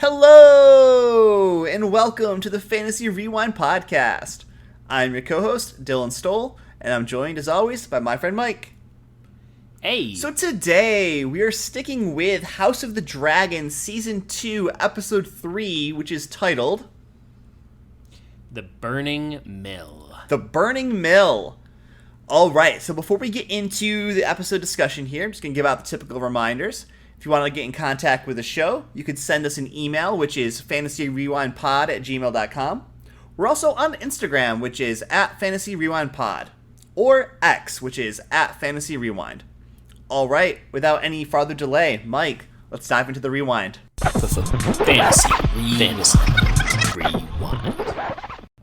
Hello, and welcome to the Fantasy Rewind podcast. I'm your co-host, Dylan Stoll, and I'm joined, as always, by my friend Mike. Hey! So today, we are sticking with House of the Dragon Season 2, Episode 3, which is titled... The Burning Mill. The Burning Mill. Alright, so before we get into the episode discussion here, I'm just going to give out the typical reminders. If you want to get in contact with the show, you could send us an email, which is fantasyrewindpod@gmail.com. We're also on Instagram, which is @fantasyrewindpod, or X, which is @fantasyrewind. All right, without any farther delay, Mike, let's dive into the rewind. Fantasy Rewind.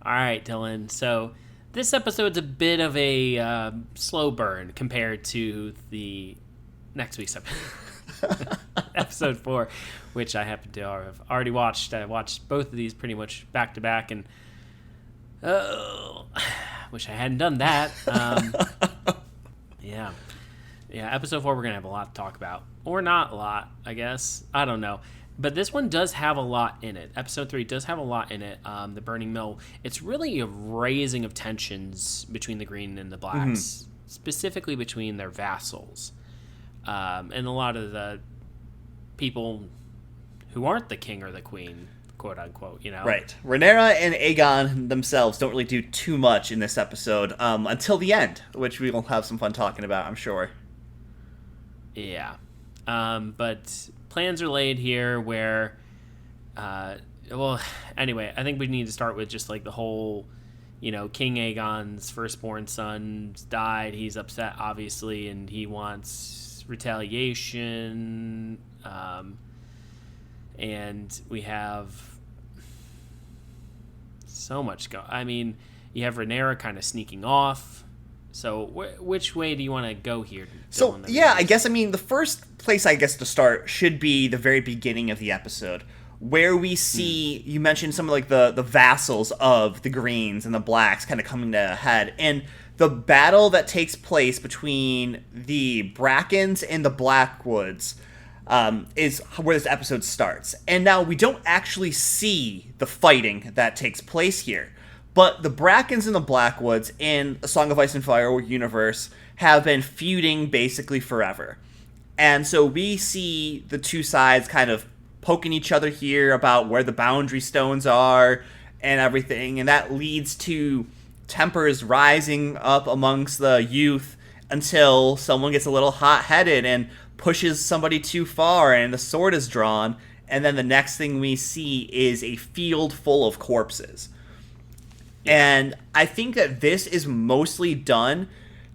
All right, Dylan. So this episode's a bit of a slow burn compared to the next week's episode. Episode 4, which I happen to have already watched. I watched both of these pretty much back to back, and wish I hadn't done that. Yeah, episode 4 we're gonna have a lot to talk about, or not a lot, I guess. I don't know, but this one does have a lot in it. Episode 3 does have a lot in it. The Burning Mill. It's really a raising of tensions between the Green and the Blacks, specifically between their vassals. And a lot of the people who aren't the king or the queen, quote unquote, you know? Right. Rhaenyra and Aegon themselves don't really do too much in this episode until the end, which we will have some fun talking about, I'm sure. Yeah. But plans are laid here where, anyway, I think we need to start with just like the whole, King Aegon's firstborn son died. He's upset, obviously, and he wants retaliation, and we have so much you have Rhaenyra kind of sneaking off. So which way do you want to go here? So yeah, I guess the first place to start should be the very beginning of the episode, where we see you mentioned some of like the vassals of the Greens and the Blacks kind of coming to a head, and the battle that takes place between the Brackens and the Blackwoods is where this episode starts. And now we don't actually see the fighting that takes place here, but the Brackens and the Blackwoods in A Song of Ice and Fire universe have been feuding basically forever. And so we see the two sides kind of poking each other here about where the boundary stones are and everything, and that leads to tempers rising up amongst the youth until someone gets a little hot-headed and pushes somebody too far and the sword is drawn, and then the next thing we see is a field full of corpses. And I think that this is mostly done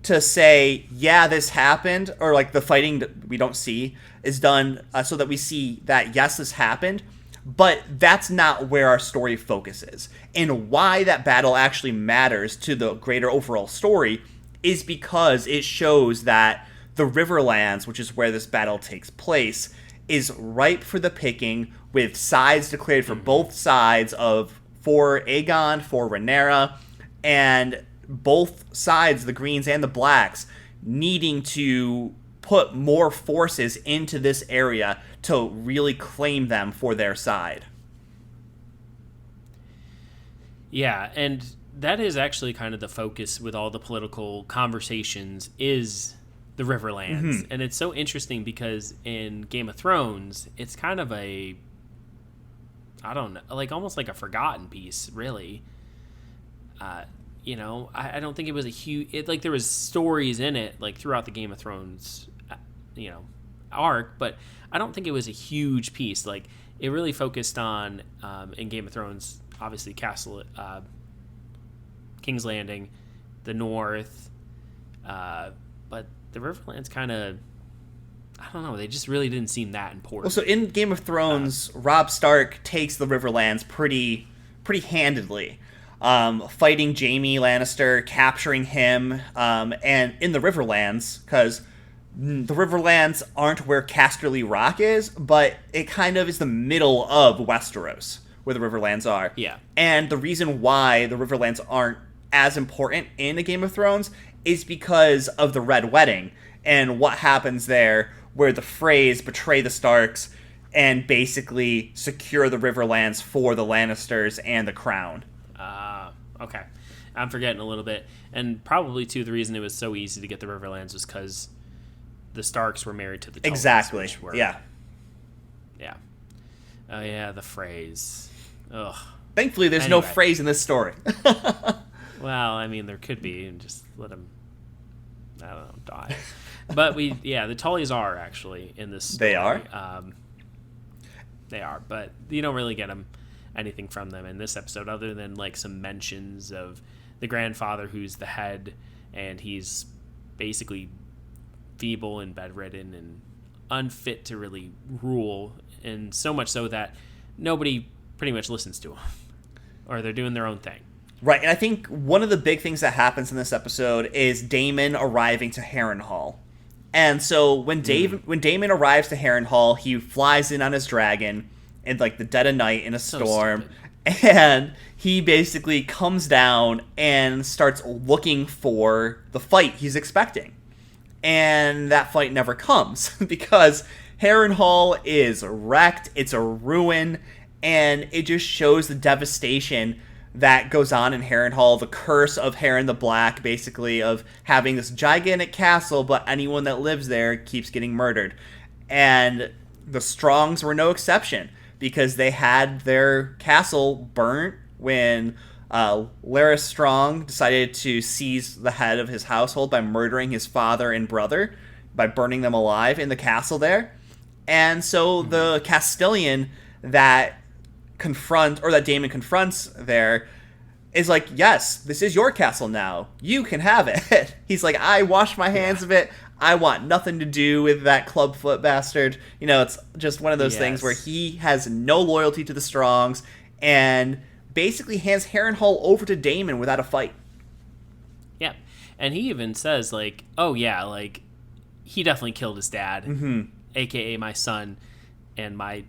to say, yeah, this happened, or like the fighting that we don't see is done so that we see that, yes, this happened, but that's not where our story focuses. And why that battle actually matters to the greater overall story is because it shows that the Riverlands, which is where this battle takes place, is ripe for the picking, with sides declared for both sides for Aegon, for Rhaenyra, and both sides, the Greens and the Blacks, needing to put more forces into this area to really claim them for their side. Yeah, and that is actually kind of the focus with all the political conversations is the Riverlands. And it's so interesting because in Game of Thrones, it's kind of I don't know, like almost like a forgotten piece, really. I don't think it was a huge... there was stories in it, like, throughout the Game of Thrones, arc, but I don't think it was a huge piece. Like, it really focused on, in Game of Thrones, obviously, King's Landing, the North, but the Riverlands kind of... I don't know, they just really didn't seem that important. Well, so in Game of Thrones, Robb Stark takes the Riverlands pretty handedly. Fighting Jaime Lannister, capturing him, and in the Riverlands, because the Riverlands aren't where Casterly Rock is, but it kind of is the middle of Westeros, where the Riverlands are. Yeah. And the reason why the Riverlands aren't as important in a Game of Thrones is because of the Red Wedding and what happens there, where the Freys betray the Starks and basically secure the Riverlands for the Lannisters and the crown. Okay. I'm forgetting a little bit. And probably, too, the reason it was so easy to get the Riverlands was because the Starks were married to the Tullys. Exactly. Yeah. Yeah. Oh, yeah, the phrase. Ugh. Thankfully, there's no phrase in this story. Well, I mean, there could be, and just let them, I don't know, die. But the Tullys are actually in this story. They are? They are, but you don't really get anything from them in this episode other than like some mentions of the grandfather who's the head, and he's basically feeble and bedridden and unfit to really rule, and so much so that nobody pretty much listens to him, or they're doing their own thing. Right, and I think one of the big things that happens in this episode is Daemon arriving to Harrenhal. And so when Daemon arrives to Harrenhal, he flies in on his dragon in like the dead of night in a storm, and he basically comes down and starts looking for the fight he's expecting. And that fight never comes because Harrenhal is wrecked, it's a ruin, and it just shows the devastation that goes on in Harrenhal, the curse of Harren the Black, basically, of having this gigantic castle, but anyone that lives there keeps getting murdered. And the Strongs were no exception, because they had their castle burnt when Larys Strong decided to seize the head of his household by murdering his father and brother, by burning them alive in the castle there. And so the Castellan that Daemon confronts there is like, yes, this is your castle now. You can have it. He's like, I wash my hands of it. I want nothing to do with that clubfoot bastard. You know, it's just one of those things where he has no loyalty to the Strongs and basically hands Harrenhal over to Daemon without a fight. Yeah. And he even says, like, oh, yeah, like, he definitely killed his dad, a.k.a. my son and my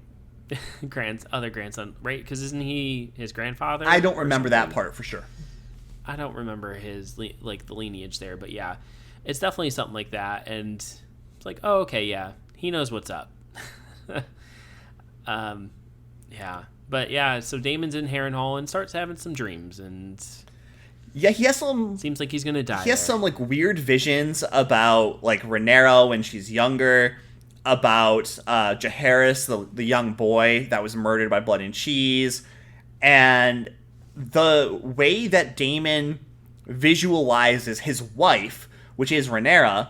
other grandson, right? Because isn't he his grandfather? I don't remember that part for sure. I don't remember his the lineage there, but yeah, it's definitely something like that. And it's like, oh, okay, yeah, he knows what's up. Yeah, but yeah, so Daemon's in Harrenhal and starts having some dreams, and yeah, he has some. Seems like he's gonna die. He has some like weird visions about like Rhaenyra when she's younger. About Jaehaerys, the young boy that was murdered by Blood and Cheese, and the way that Daemon visualizes his wife, which is Rhaenyra,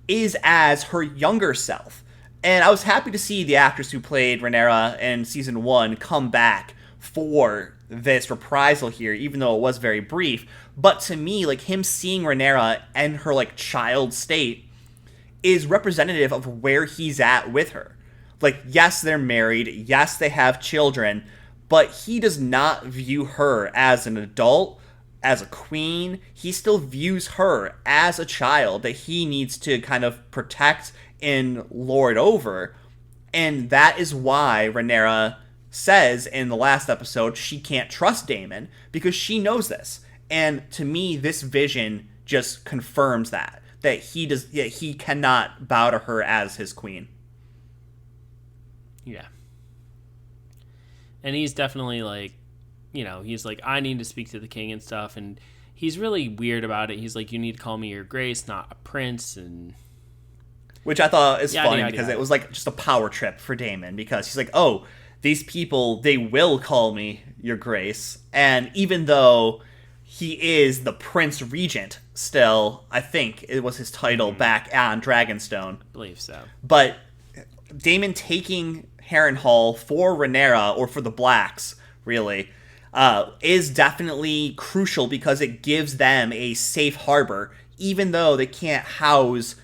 is as her younger self. And I was happy to see the actress who played Rhaenyra in Season 1 come back for this reprisal here, even though it was very brief. But to me, like, him seeing Rhaenyra in her, like, child state is representative of where he's at with her. Like, yes, they're married, yes, they have children, but he does not view her as an adult, as a queen. He still views her as a child that he needs to kind of protect and lord over. And that is why Rhaenyra says in the last episode she can't trust Daemon, because she knows this. And to me, this vision just confirms that he cannot bow to her as his queen. Yeah. And he's definitely like, you know, he's like, I need to speak to the king and stuff, and he's really weird about it. He's like, you need to call me your grace, not a prince, and which I thought is funny because it was like just a power trip for Daemon, because he's like, oh, these people, they will call me your grace. And even though he is the Prince Regent still, I think it was his title back on Dragonstone. I believe so. But Daemon taking Harrenhal for Rhaenyra, or for the Blacks, really, is definitely crucial because it gives them a safe harbor, even though they can't house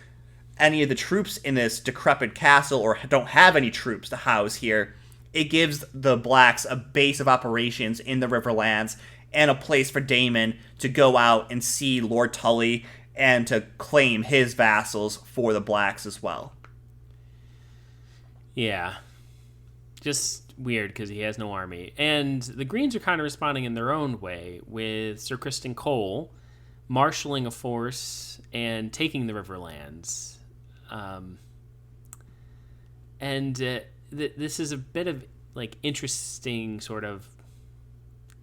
any of the troops in this decrepit castle, or don't have any troops to house here. It gives the Blacks a base of operations in the Riverlands, and a place for Daemon to go out and see Lord Tully and to claim his vassals for the Blacks as well. Yeah. Just weird because he has no army. And the Greens are kind of responding in their own way, with Sir Criston Cole marshalling a force and taking the Riverlands. And this is a bit of like interesting sort of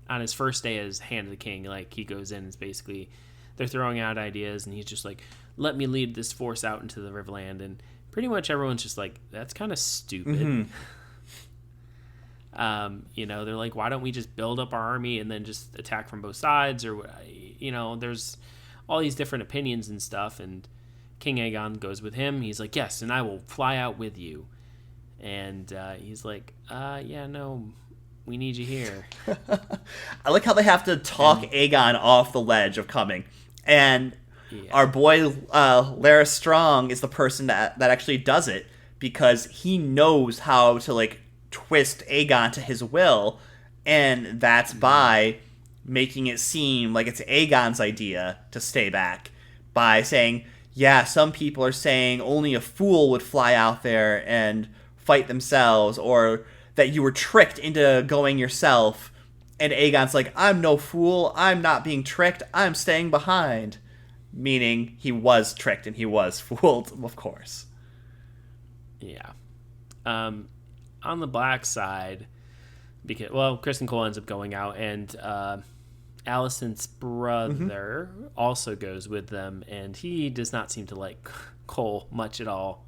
on his first day as Hand of the King. Like he goes in and it's basically they're throwing out ideas and he's just like, let me lead this force out into the Riverland, and pretty much everyone's just like, that's kind of stupid. They're like, why don't we just build up our army and then just attack from both sides, or there's all these different opinions and stuff. And King Aegon goes with him. He's like, yes, and I will fly out with you. And he's like, no, we need you here. I like how they have to talk Aegon off the ledge of coming. And our boy Lara Strong is the person that actually does it, because he knows how to like twist Aegon to his will, and that's by making it seem like it's Aegon's idea to stay back by saying, yeah, some people are saying only a fool would fly out there and fight themselves, or that you were tricked into going yourself. And Aegon's like, I'm no fool. I'm not being tricked. I'm staying behind. Meaning he was tricked and he was fooled, of course. Yeah. On the black side, because Kristen Cole ends up going out, and Alicent's brother also goes with them, and he does not seem to like Cole much at all.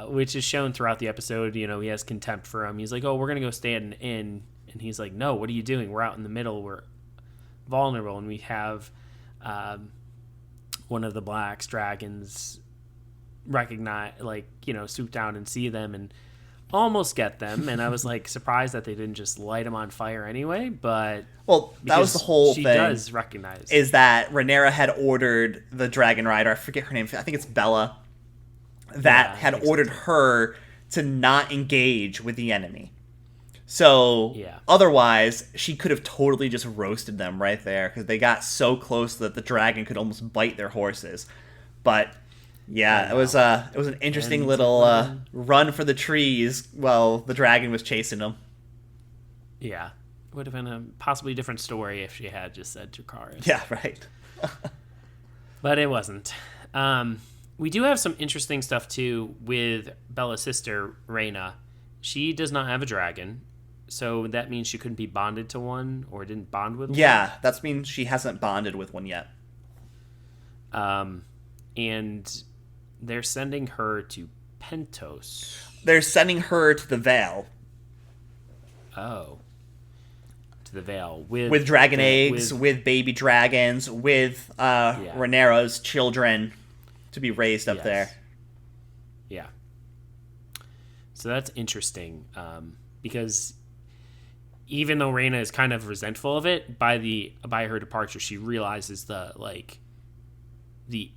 Which is shown throughout the episode. He has contempt for him. He's like, oh, we're going to go stay at an inn. And he's like, no, what are you doing? We're out in the middle. We're vulnerable. And we have one of the Black's dragons recognize, swoop down and see them and almost get them. And I was like surprised that they didn't just light them on fire anyway. But that was the whole thing. She does recognize. Is that Rhaenyra had ordered the dragon rider, I forget her name, I think it's Bella, that had ordered her to not engage with the enemy. So otherwise, she could have totally just roasted them right there, because they got so close that the dragon could almost bite their horses. But it was an interesting little run for the trees while the dragon was chasing them. Yeah, would have been a possibly different story if she had just said Dracarys. Yeah, right. But it wasn't. We do have some interesting stuff too with Bella's sister Rhaena. She does not have a dragon. So that means she couldn't be bonded to one, or didn't bond with one? Yeah, that means she hasn't bonded with one yet. And they're sending her to Pentos. They're sending her to the Vale. Oh. To the Vale. With dragon eggs, with baby dragons, with Rhaenyra's children to be raised up there. Yeah. So that's interesting, because even though Rhaena is kind of resentful of it, by her departure, she realizes the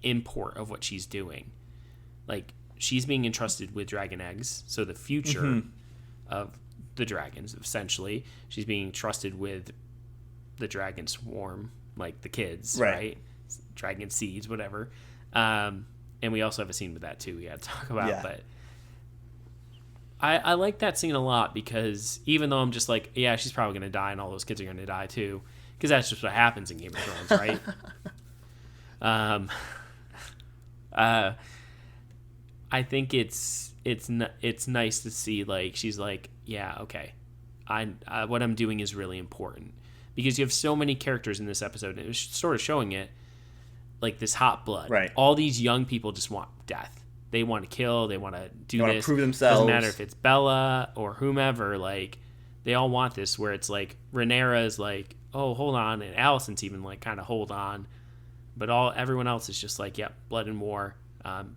import of what she's doing. Like, she's being entrusted with dragon eggs, so the future of the dragons, essentially. She's being trusted with the dragon swarm, like the kids, right? Dragon seeds, whatever. And we also have a scene with that too we had to talk about, but I like that scene a lot, because even though I'm just like, yeah, she's probably going to die and all those kids are going to die too, because that's just what happens in Game of Thrones, right? I think it's nice to see, like, she's like, yeah, okay, I what I'm doing is really important, because you have so many characters in this episode, and it was sort of showing it, like this hot blood. Right. All these young people just want death. They want to kill. They want to do this. They want to prove themselves. Doesn't matter if it's Bella or whomever. Like, they all want this. Where it's like Rhaenyra is like, oh, hold on, and Alicent's even like kind of hold on, but everyone else is just like, yep, blood and war.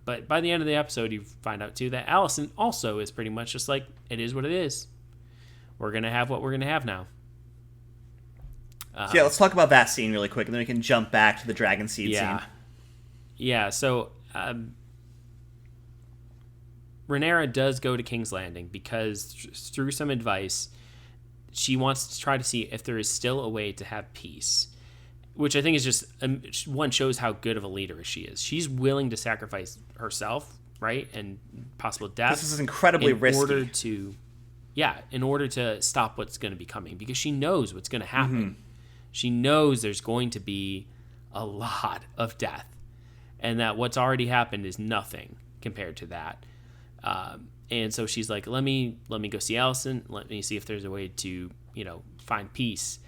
But by the end of the episode, you find out too that Alicent also is pretty much just like, it is what it is. We're gonna have what we're gonna have now. Let's talk about that scene really quick, and then we can jump back to the dragon seed scene. Yeah. So. Rhaenyra does go to King's Landing because through some advice, she wants to try to see if there is still a way to have peace, which I think is just, one, shows how good of a leader she is. She's willing to sacrifice herself, right, and possible death. This is incredibly risky. In order to stop what's going to be coming, because she knows what's going to happen. She knows there's going to be a lot of death, and that what's already happened is nothing compared to that. And so she's like, let me go see Allison. Let me see if there's a way to, find peace.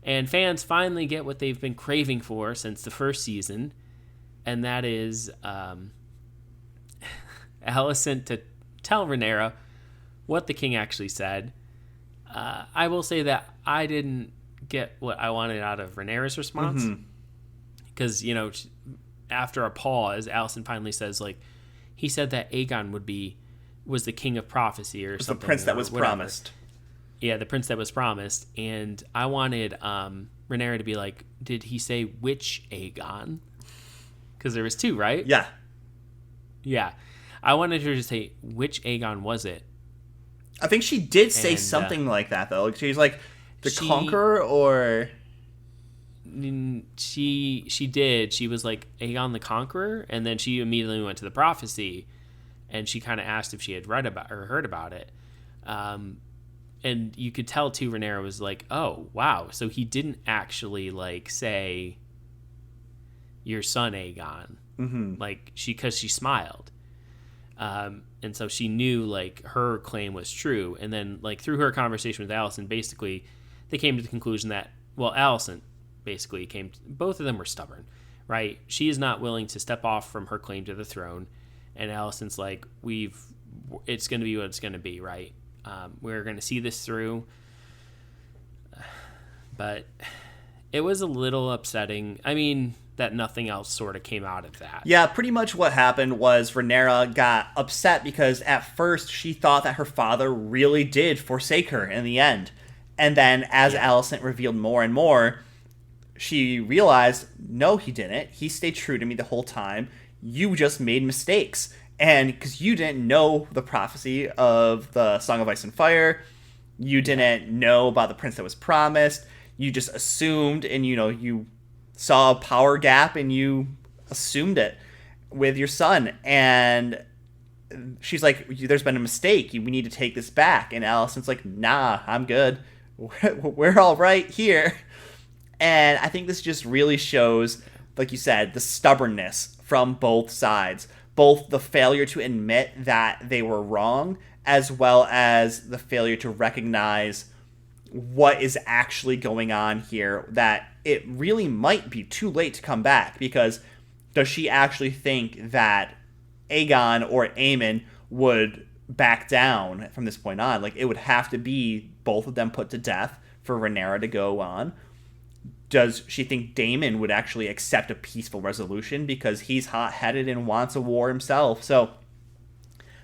And fans finally get what they've been craving for since the first season. And that is Allison to tell Rhaenyra what the king actually said. I will say that I didn't get what I wanted out of Rhaenyra's response. Because, after a pause, Allison finally says, like, he said that Aegon was the king of prophecy or something. The prince that was promised. Yeah, the prince that was promised. And I wanted Rhaenyra to be like, did he say which Aegon? Because there was two, right? Yeah. Yeah. I wanted her to say, which Aegon was it? I think she did say something like that, though. She's like, the Conqueror, or... She did. She was like, Aegon the Conqueror, and then she immediately went to the prophecy, and she kind of asked if she had read about or heard about it. And you could tell, too, Rhaenyra was like, oh, wow. So he didn't actually, like, say, your son, Aegon. Like, because she smiled. And so she knew, like, her claim was true. And then, like, through her conversation with Allison, basically, they came to the conclusion that, well, Allison basically both of them were stubborn, right? She is not willing to step off from her claim to the throne. And Allison's like, it's going to be what it's going to be, right? We're going to see this through. But it was a little upsetting. I mean, that nothing else sort of came out of that. Yeah, pretty much what happened was Rhaenyra got upset because at first she thought that her father really did forsake her in the end. And then as Alicent revealed more and more, she realized, no, he didn't. He stayed true to me the whole time. You just made mistakes. And because you didn't know the prophecy of the Song of Ice and Fire, you didn't know about the prince that was promised. You just assumed, and you saw a power gap and you assumed it with your son. And she's like, there's been a mistake. We need to take this back. And Alicent's like, nah, I'm good. We're all right here. And I think this just really shows, like you said, the stubbornness from both sides. Both the failure to admit that they were wrong, as well as the failure to recognize what is actually going on here, that it really might be too late to come back. Because does she actually think that Aegon or Aemon would back down from this point on? Like, it would have to be both of them put to death for Rhaenyra to go on. Does she think Daemon would actually accept a peaceful resolution because he's hot-headed and wants a war himself? So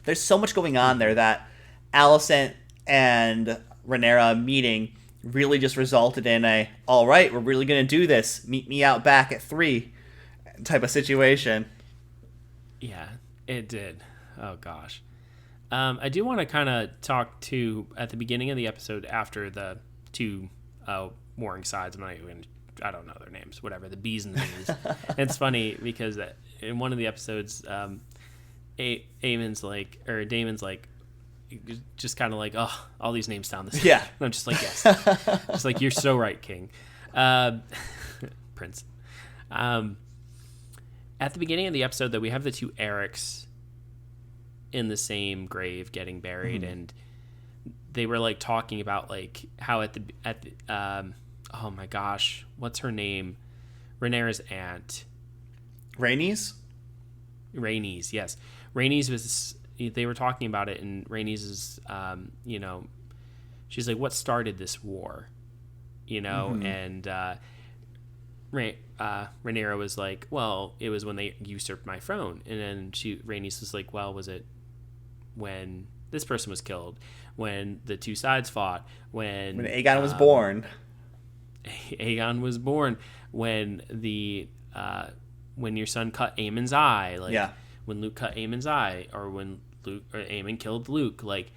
there's so much going on there that Alicent and Rhaenyra meeting really just resulted in a, all right, we're really going to do this. Meet me out back at 3 type of situation. Yeah, it did. Oh, gosh. I do want to kind of talk to, at the beginning of the episode, after the two warring sides, I don't know their names, whatever, the B's and the B's. It's funny because in one of the episodes, Daemon's like, just kind of like, oh, all these names sound the same. Yeah. And I'm just like, yes. Just like, you're so right, King. Prince. At the beginning of the episode, though, we have the two Erics in the same grave getting buried, and they were like talking about like how at the oh my gosh, what's her name? Rhaenyra's aunt. Rhaenys, yes. Rhaenys was, they were talking about it, and Rhaenys is, she's like, what started this war? And Rhaenyra was like, well, it was when they usurped my throne. And then Rhaenys was like, well, was it when this person was killed? When the two sides fought? When Aegon was born? Aegon was born. When when your son cut Aemon's eye? When Luke cut Aemon's eye, or when Aemon killed Luke? Like,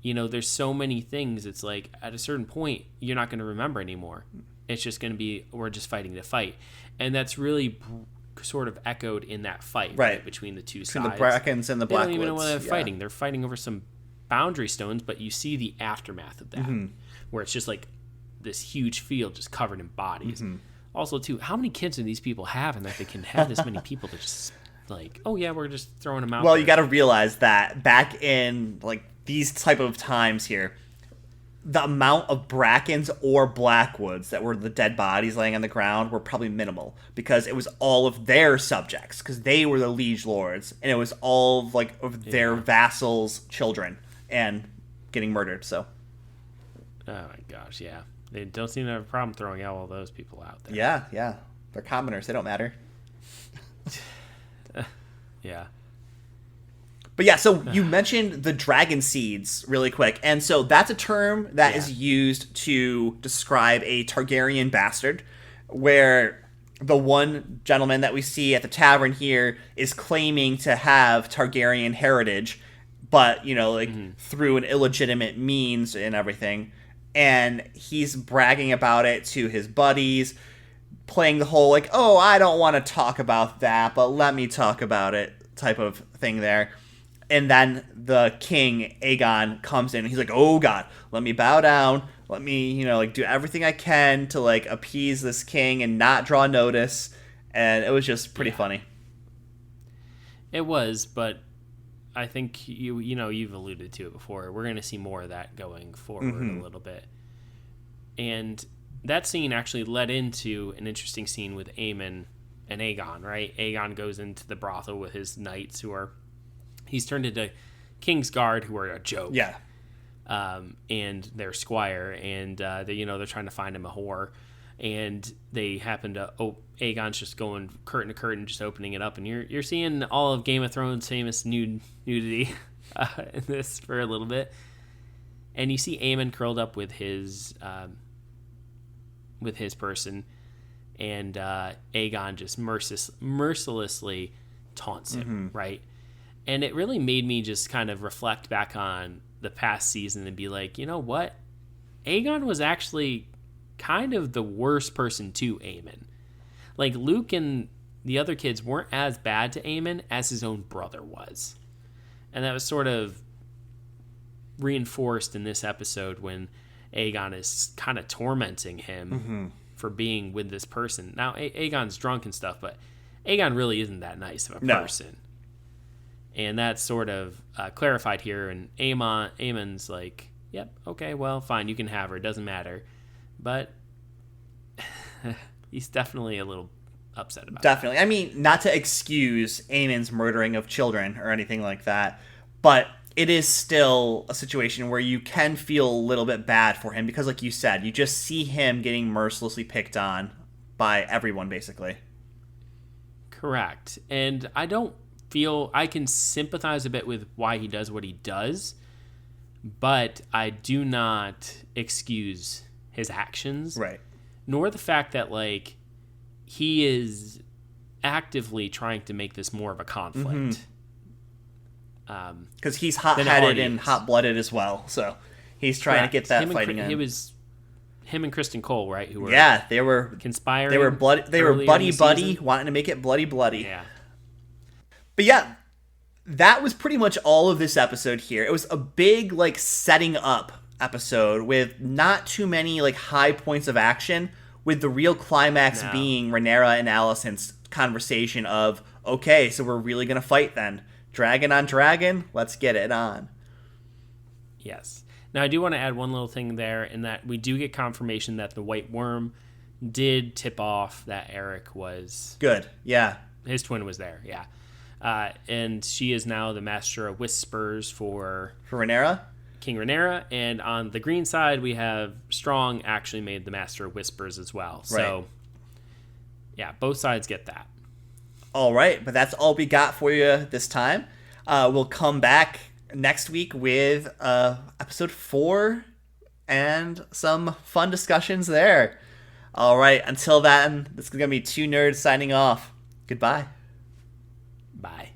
there's so many things. It's like at a certain point, you're not going to remember anymore. It's just going to be, we're just fighting to fight. And that's really sort of echoed in that fight right between the two sides. The Brackens and the Blackwoods. They don't even know what they're fighting. They're fighting over some boundary stones, but you see the aftermath of that, where it's just like this huge field just covered in bodies. Also, too, how many kids do these people have, and that they can have this many people to just like, oh yeah, we're just throwing them out. Well, there. You got to realize that back in like these type of times here, the amount of brackens or blackwoods that were the dead bodies laying on the ground were probably minimal, because it was all of their subjects, because they were the liege lords, and it was all of their vassals' children and getting murdered. So, oh my gosh, yeah, they don't seem to have a problem throwing all those people out there. Yeah, they're commoners; they don't matter. Yeah. But yeah, so you mentioned the dragon seeds really quick. And so that's a term that is used to describe a Targaryen bastard, where the one gentleman that we see at the tavern here is claiming to have Targaryen heritage, but, through an illegitimate means and everything. And he's bragging about it to his buddies, playing the whole, oh, I don't want to talk about that, but let me talk about it type of thing there. And then the king, Aegon, comes in and he's like, oh god, let me bow down. Let me, do everything I can to, appease this king and not draw notice. And it was just pretty funny. It was, but I think you've alluded to it before. We're going to see more of that going forward a little bit. And that scene actually led into an interesting scene with Aemon and Aegon, right? Aegon goes into the brothel with his knights he's turned into King's Guard, who are a joke. Yeah. And their squire, and they're trying to find him a whore, and they happen to Aegon's just going curtain to curtain, just opening it up, and you're seeing all of Game of Thrones' famous nudity in this for a little bit, and you see Aemon curled up with his person, and Aegon just mercilessly taunts him, right? And it really made me just kind of reflect back on the past season and be like, you know what? Aegon was actually kind of the worst person to Aemon. Luke and the other kids weren't as bad to Aemon as his own brother was. And that was sort of reinforced in this episode when Aegon is kind of tormenting him for being with this person. Now, Aegon's drunk and stuff, but Aegon really isn't that nice of a person. And that's sort of clarified here, and Aemon's like, yep, okay, well, fine, you can have her, it doesn't matter. But he's definitely a little upset about it. Definitely. I mean, not to excuse Aemon's murdering of children or anything like that, but it is still a situation where you can feel a little bit bad for him, because like you said, you just see him getting mercilessly picked on by everyone, basically. Correct. And I don't feel I can sympathize a bit with why he does what he does, but I do not excuse his actions, right? Nor the fact that he is actively trying to make this more of a conflict, because he's hot-headed and hot-blooded as well, so he's trying to get that fighting in. It was him and Kristen Cole, right? Who were they were conspiring. They were buddy, wanting to make it bloody. Yeah. But yeah, that was pretty much all of this episode here. It was a big, setting up episode with not too many, high points of action, with the real climax being Rhaenyra and Alicent's conversation of, okay, so we're really going to fight then. Dragon on dragon, let's get it on. Yes. Now, I do want to add one little thing there, in that we do get confirmation that the White Worm did tip off that Eric was... Good, yeah. His twin was there, yeah. And she is now the Master of Whispers for Rhaenyra? King Rhaenyra. And on the green side, we have Strong actually made the Master of Whispers as well. So, yeah, both sides get that. All right, but that's all we got for you this time. We'll come back next week with episode 4 and some fun discussions there. All right, until then, this is going to be 2 nerds signing off. Goodbye. Bye.